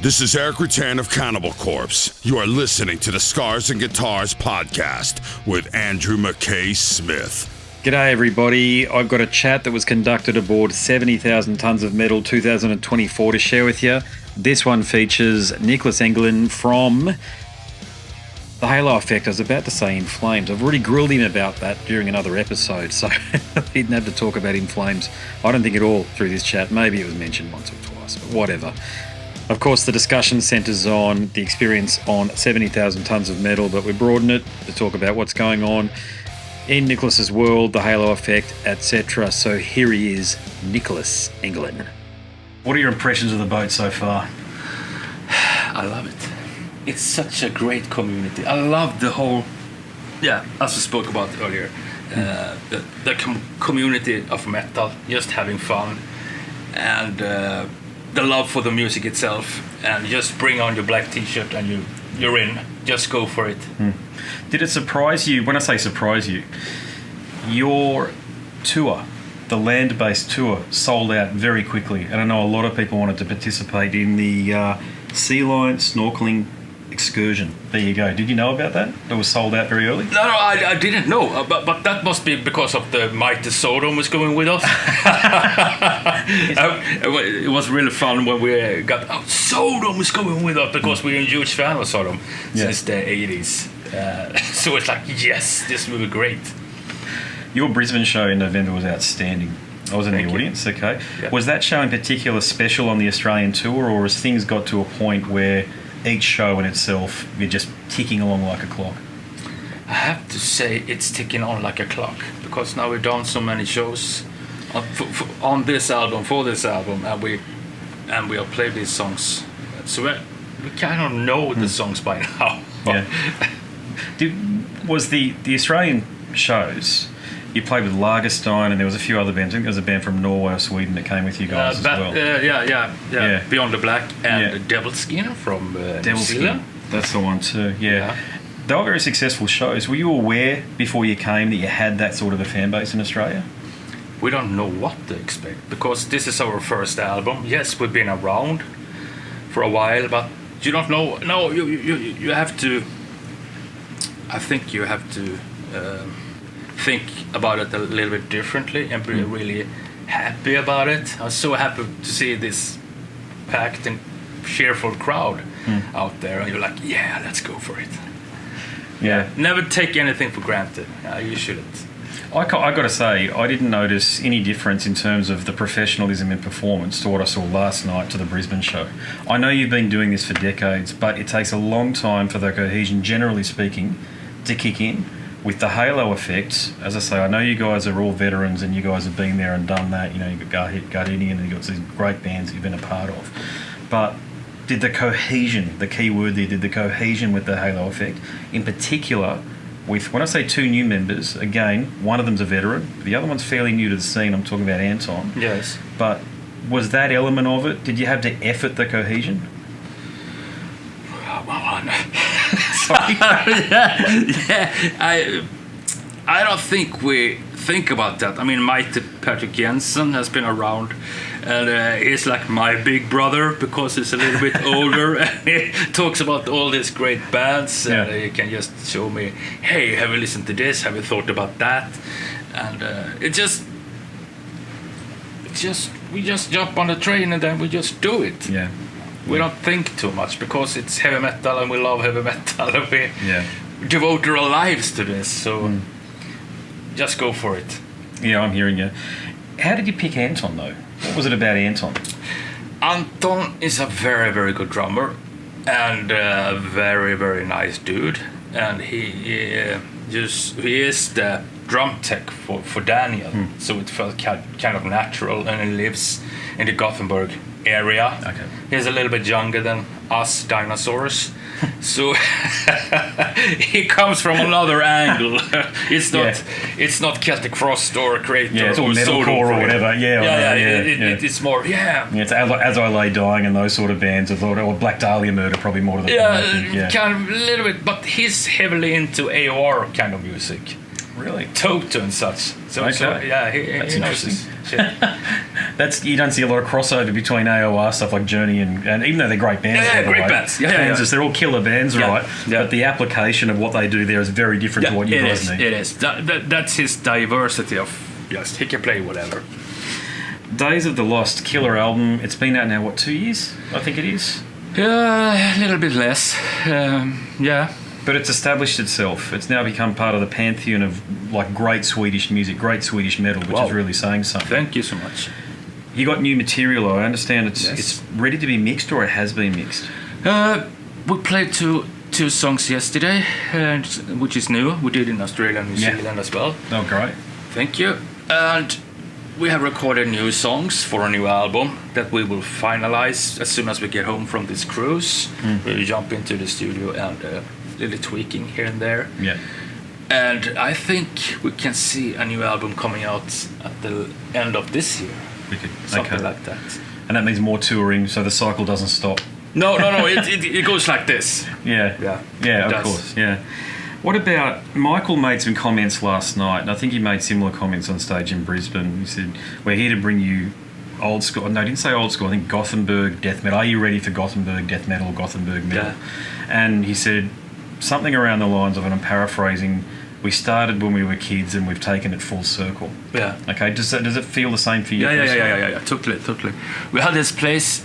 This is Eric Rutan of Cannibal Corpse. You are listening to the Scars and Guitars podcast with Andrew McKay Smith. G'day everybody, I've got a chat that was conducted aboard 70,000 Tons of Metal 2024 to share with you. This one features Niclas Engelin from The Halo Effect. I was about to say In Flames. I've already grilled him about that during another episode, so he didn't have to talk about In Flames. I don't think at all through this chat. Maybe it was mentioned once or twice, but whatever. Of course, the discussion centres on the experience on 70,000 Tons of Metal, but we broaden it to talk about what's going on in Niclas's world, the Halo Effect, etc. So here he is, Niclas Engelin. What are your impressions of the boat so far? I love it. It's such a great community. I love the whole, as we spoke about earlier, the community of metal, just having fun, and the love for the music itself, and just bring on your black t-shirt and you're in. Just go for it. Did it surprise you? When I say surprise you, your tour, the land-based tour, sold out very quickly, and I know a lot of people wanted to participate in the sea lion snorkeling excursion. There you go. Did you know about that? It was sold out very early? No, I didn't know, but that must be because of the mighty Sodom was going with us. It was really fun when we got Sodom is going with us, because we're a huge fan of Sodom since the 80s. So it's like, yes, this will be great. Your Brisbane show in November was outstanding. I was in the audience, okay. Yeah. Was that show in particular special on the Australian tour, or has things got to a point where each show in itself, you're just ticking along like a clock? I have to say it's ticking on like a clock, because now we've done so many shows on this album, for this album, and we have played these songs, so we kind of know the songs by now. Yeah. Was the Australian shows, you played with Lagerstein, and there was a few other bands. I think there was a band from Norway or Sweden that came with you guys as well. Yeah. Beyond the Black and Devil Skin from New Zealand. That's the one too, yeah. They were very successful shows. Were you aware before you came that you had that sort of a fan base in Australia? We don't know what to expect, because this is our first album. Yes, we've been around for a while, but you don't know. No, you have to. I think you have to think about it a little bit differently and be really happy about it. I was so happy to see this packed and cheerful crowd out there, and you're like, yeah, let's go for it. Yeah. Never take anything for granted. You shouldn't. I got to say, I didn't notice any difference in terms of the professionalism in performance to what I saw last night to the Brisbane show. I know you've been doing this for decades, but it takes a long time for the cohesion, generally speaking, to kick in. With the Halo Effect, as I say, I know you guys are all veterans and you guys have been there and done that. You know, you've got Gardenian and you've got these great bands that you've been a part of. But did the cohesion, the key word there, did the cohesion with the Halo Effect, in particular, with, when I say two new members, again, one of them's a veteran, the other one's fairly new to the scene, I'm talking about Anton. Yes. But was that element of it, did you have to effort the cohesion? I don't think we think about that. I mean, Mighty Patrick Jensen has been around, and he's like my big brother, because he's a little bit older, and he talks about all these great bands, and he can just show me, hey, have you listened to this? Have you thought about that? And we just jump on the train and then we just do it. Yeah. We don't think too much, because it's heavy metal and we love heavy metal and we devote our lives to this, so just go for it. Yeah, I'm hearing you. How did you pick Anton though? What was it about Anton? Anton is a very, very good drummer and a very, very nice dude, and he is the drum tech for Daniel, so it felt kind of natural, and he lives in the Gothenburg area. Okay. He's a little bit younger than us dinosaurs, so he comes from another angle. It's not Celtic Frost or Creator it's all or metalcore or whatever. It's more it's As I Lay Dying and those sort of bands. I thought, or Black Dahlia Murder, probably more to the point. Kind of a little bit, but he's heavily into AOR kind of music. Really? Toto and such. So okay. he That's knows interesting. his shit. That's you don't see a lot of crossover between AOR stuff like Journey and even though they're great bands. Yeah, great bands. Kansas, they're all killer bands, right? Yeah. But the application of what they do there is very different to what you guys need. It is. That's his diversity of just he can play whatever. Days of the Lost, killer album. It's been out now, what, 2 years? I think it is. Yeah, a little bit less. Yeah. But it's established itself. It's now become part of the pantheon of like great Swedish music, great Swedish metal, which is really saying something. Thank you so much. You got new material. I understand it's Yes. it's ready to be mixed, or it has been mixed. We played two songs yesterday, which is new. We did in Australia and New Zealand as well. Oh, great! Thank you. And we have recorded new songs for a new album that we will finalize as soon as we get home from this cruise. We'll jump into the studio and little tweaking here and there. Yeah. And I think we can see a new album coming out at the end of this year. Something like that. And that means more touring, so the cycle doesn't stop. No. It goes like this. Yeah. Of course. Yeah. What about Michael made some comments last night, and I think he made similar comments on stage in Brisbane. He said, "We're here to bring you old school." No, he didn't say old school. I think Gothenburg death metal. Are you ready for Gothenburg death metal, Gothenburg metal? Yeah. And he said something around the lines of, and I'm paraphrasing, "We started when we were kids, and we've taken it full circle." Yeah. Okay. Does it feel the same for you? Yeah. Totally. We had this place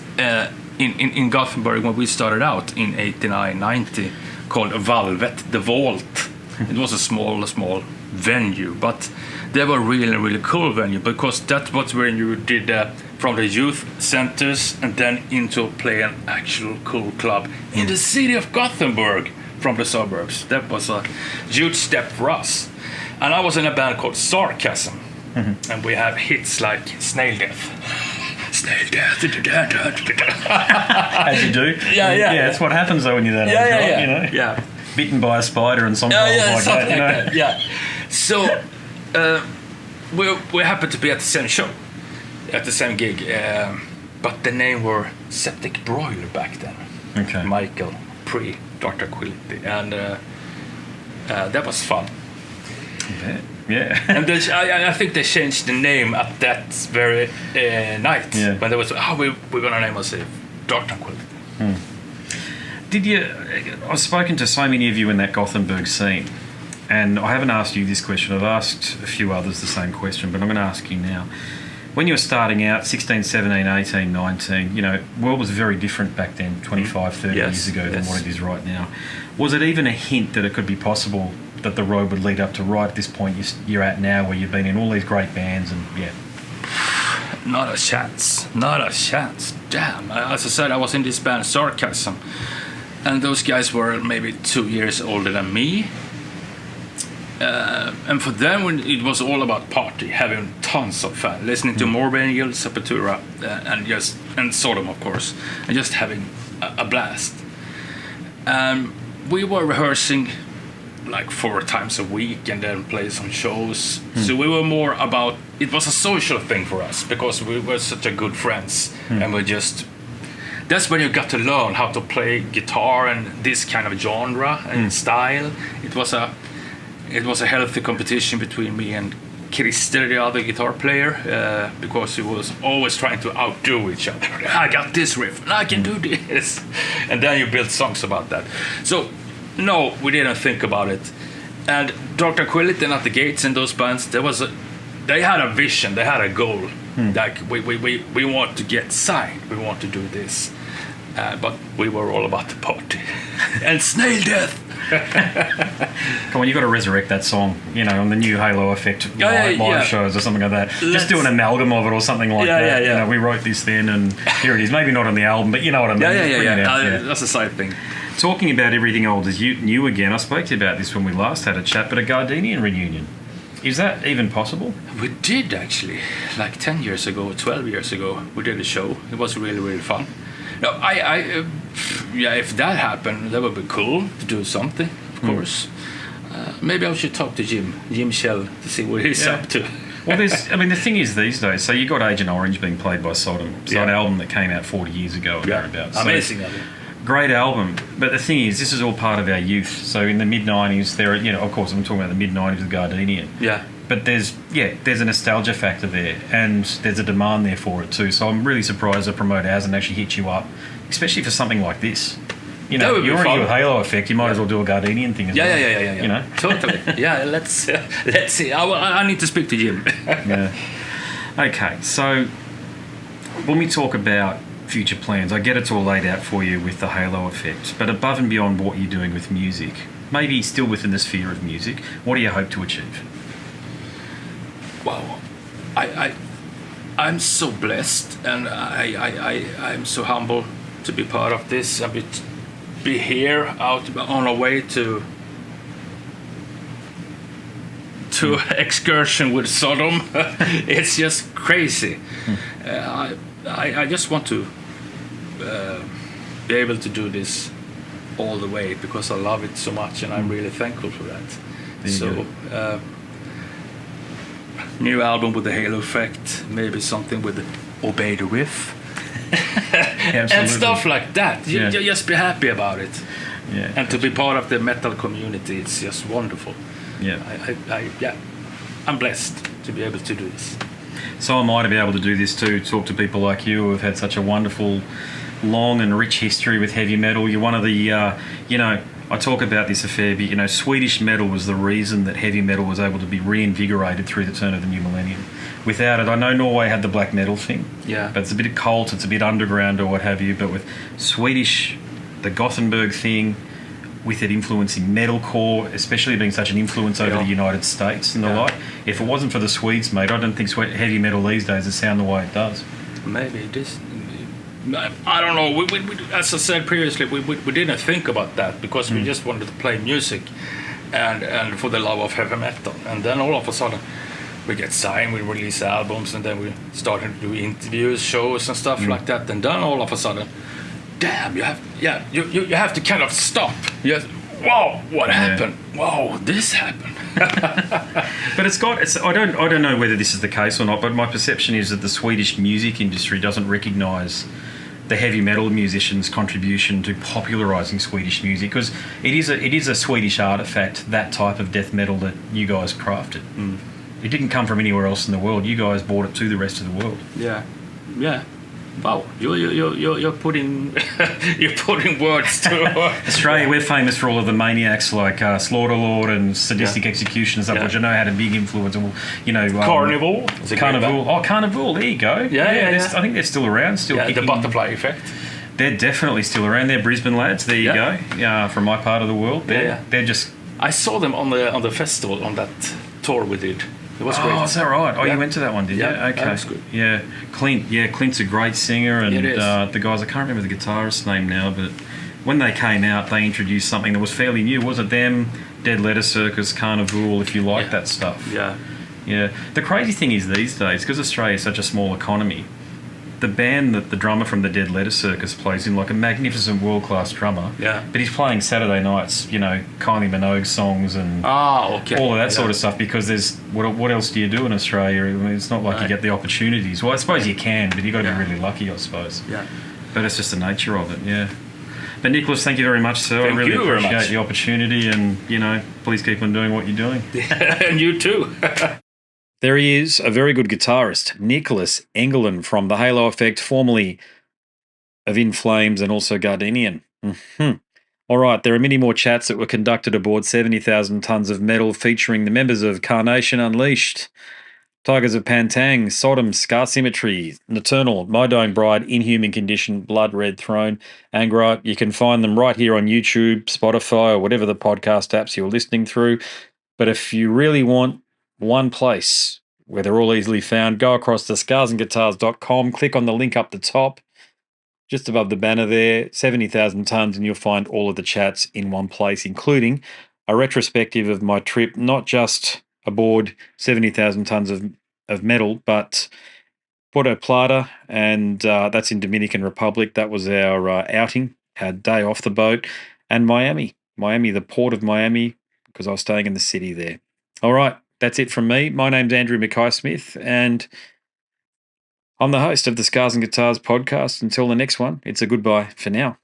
in Gothenburg when we started out in 89, 90 called Valvet, the Vault. It was a small venue, but they were really cool venue because that was where you did from the youth centers and then into play an actual cool club in the city of Gothenburg from the suburbs. That was a huge step for us. And I was in a band called Sarcasm, and we have hits like Snail Death. Snail Death. As you do. Yeah. That's what happens though when you're that age, right? You know? Yeah. Bitten by a spider and something like that. You know? Yeah. So we happened to be at the same show, at the same gig, but the name were Septic Broiler back then. Okay. Michael pre Dr. Quilty, and that was fun. Yeah. And I think they changed the name at that very night. Yeah. When there was, we're gonna name us Dr. Quilty. Did you? I've spoken to so many of you in that Gothenburg scene, and I haven't asked you this question. I've asked a few others the same question, but I'm going to ask you now. When you were starting out, 16, 17, 18, 19, the world was very different back then, 25, 30 years ago than what it is right now. Was it even a hint that it could be possible that the road would lead up to right at this point you're at now, where you've been in all these great bands and Not a chance. Damn. As I said, I was in this band Sarcasm, and those guys were maybe 2 years older than me. And for them, it was all about party, having tons of fun, listening to Morbid Angel, Sepultura, and Sodom, of course, and just having a blast. We were rehearsing like 4 times a week and then play some shows. So we were more about, it was a social thing for us because we were such a good friends, and we just, that's when you got to learn how to play guitar and this kind of genre and style. It was a healthy competition between me and Christer, the other guitar player, because he was always trying to outdo each other. I got this riff, and I can do this. And then you build songs about that. So, no, we didn't think about it. And Dr. Quilty at the Gates and those bands, they had a vision, they had a goal. Like, we want to get signed, we want to do this. But we were all about the party. And Snail Death! Come on, you got to resurrect that song, on the new Halo Effect live shows or something like that. Just do an amalgam of it or something like that. Yeah. We wrote this then, and here it is. Maybe not on the album, but you know what I mean. Yeah. That's a side thing. Talking about everything old is new again. I spoke to you about this when we last had a chat, but a Gardenian reunion. Is that even possible? We did actually, like 10 years ago, 12 years ago, we did a show. It was really, really fun. No, if that happened, that would be cool to do something, of course. Maybe I should talk to Jim Shell, to see what he's up to. Well, the thing is these days, so you got Agent Orange being played by Sodom. So an album that came out 40 years ago or thereabouts. Amazing album. Great album, but the thing is, this is all part of our youth. So in the mid-90s, of course I'm talking about the mid-90s with Gardenian. Yeah. but there's a nostalgia factor there, and there's a demand there for it too. So I'm really surprised the promoter hasn't actually hit you up, especially for something like this. You know, you're already with Halo Effect. You might as well do a Gardenian thing as well. Yeah. You know, Totally. Yeah, let's see. I need to speak to Jim. Yeah. Okay, so when we talk about future plans, I get it's all laid out for you with the Halo Effect, but above and beyond what you're doing with music, maybe still within the sphere of music, what do you hope to achieve? Wow, I'm so blessed, and I'm so humble to be part of this. I be here out on our way to excursion with Sodom. It's just crazy. I just want to be able to do this all the way because I love it so much, and I'm really thankful for that. So new album with the Halo Effect, maybe something with the Obey the Riff. And stuff like that. You just be happy about it. Yeah. And to be part of the metal community, it's just wonderful. Yeah. I'm blessed to be able to do this. So am I to be able to do this too, talk to people like you who have had such a wonderful, long and rich history with heavy metal. You're one of the, I talk about this a fair bit, Swedish metal was the reason that heavy metal was able to be reinvigorated through the turn of the new millennium. Without it, I know Norway had the black metal thing, but it's a bit of cult, it's a bit underground or what have you, but with Swedish, the Gothenburg thing, with it influencing metalcore, especially being such an influence over the United States and the like. If it wasn't for the Swedes, mate, I don't think heavy metal these days would sound the way it does. Maybe it is. I don't know. We, as I said previously, we didn't think about that because we just wanted to play music and for the love of heavy metal. And then all of a sudden, we get signed, we release albums, and then we started to do interviews, shows, and stuff like that. And then all of a sudden, damn, you have to kind of stop. Wow, what happened? Wow, this happened. But I don't know whether this is the case or not, but my perception is that the Swedish music industry doesn't recognise the heavy metal musicians' contribution to popularising Swedish music, because it is a Swedish artefact, that type of death metal that you guys crafted. It didn't come from anywhere else in the world. You guys brought it to the rest of the world. Yeah. Wow, you're putting words to Australia. We're famous for all of the maniacs like Slaughterlord and Sadistic Execution and stuff, which I know had a big influence. Carnival. Carnival. There you go. Yeah. I think they're still around. The Butterfly Effect. They're definitely still around. They're Brisbane lads. There you go. From my part of the world. They're just. I saw them on the festival on that tour we did. It was great. Oh, is that right? Oh, you went to that one, did you? Yeah, okay. that was good. Yeah, Clint. Yeah, Clint's a great singer, and the guys, I can't remember the guitarist's name now, but when they came out, they introduced something that was fairly new. Was it them? Dead Letter Circus, Carnival, if you like that stuff. Yeah. The crazy thing is these days, because Australia is such a small economy, the band that the drummer from the Dead Letter Circus plays in, like a magnificent world-class drummer. Yeah. But he's playing Saturday nights, Kylie Minogue songs and all of that sort of stuff, because there's... What else do you do in Australia? I mean, it's not like you get the opportunities. Well, I suppose you can, but you've got to be really lucky, I suppose. Yeah. But it's just the nature of it, yeah. But Niclas, thank you very much, sir. Thank I really you very appreciate much. the opportunity, and, please keep on doing what you're doing. And you too. There he is, a very good guitarist, Niclas Engelin from the Halo Effect, formerly of In Flames and also Gardenian. All right, there are many more chats that were conducted aboard 70,000 Tons of Metal featuring the members of Carnation Unleashed, Tigers of Pantang, Sodom, Scar Symmetry, Nocturnal, My Dying Bride, Inhuman Condition, Blood Red Throne, Angra. You can find them right here on YouTube, Spotify, or whatever the podcast apps you're listening through. But if you really want one place where they're all easily found, go across to scarsandguitars.com, click on the link up the top, just above the banner there, 70,000 Tons, and you'll find all of the chats in one place, including a retrospective of my trip, not just aboard 70,000 Tons of Metal, but Puerto Plata, and that's in Dominican Republic. That was our outing, our day off the boat, and Miami, the port of Miami, because I was staying in the city there. All right. That's it from me. My name's Andrew Mackay-Smith, and I'm the host of the Scars and Guitars podcast. Until the next one, it's a goodbye for now.